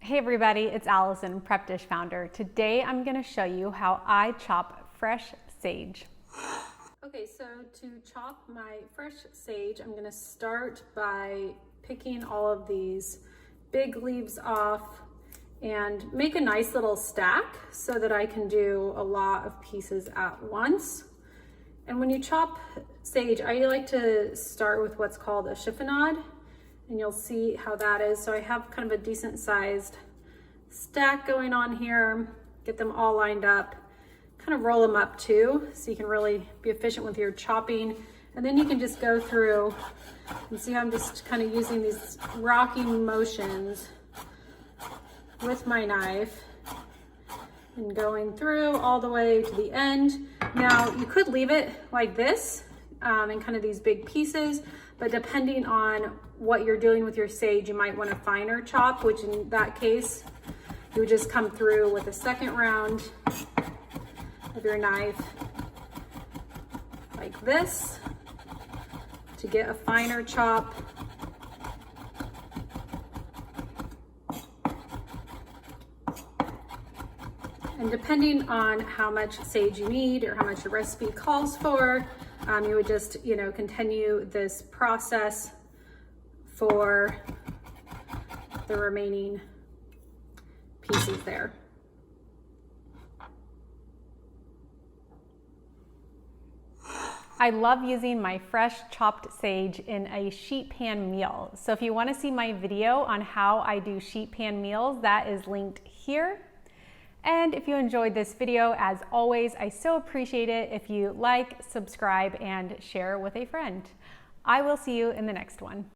Hey everybody, it's Allison, Prep Dish founder. Today I'm going to show you how I chop fresh sage. Okay, so to chop my fresh sage, I'm going to start by picking all of these big leaves off and make a nice little stack so that I can do a lot of pieces at once. And when you chop sage, I like to start with what's called a chiffonade, and you'll see how that is. So I have kind of a decent sized stack going on here, get them all lined up, kind of roll them up too, so you can really be efficient with your chopping. And then you can just go through and see how I'm just kind of using these rocking motions with my knife and going through all the way to the end. Now you could leave it like this in kind of these big pieces, but depending on what you're doing with your sage, you might want a finer chop, which in that case, you would just come through with a second round of your knife like this to get a finer chop. And depending on how much sage you need or how much your recipe calls for, you would just, continue this process for the remaining pieces there. I love using my fresh chopped sage in a sheet pan meal. So if you want to see my video on how I do sheet pan meals, that is linked here. And if you enjoyed this video, as always, I so appreciate it if you like, subscribe, and share with a friend. I will see you in the next one.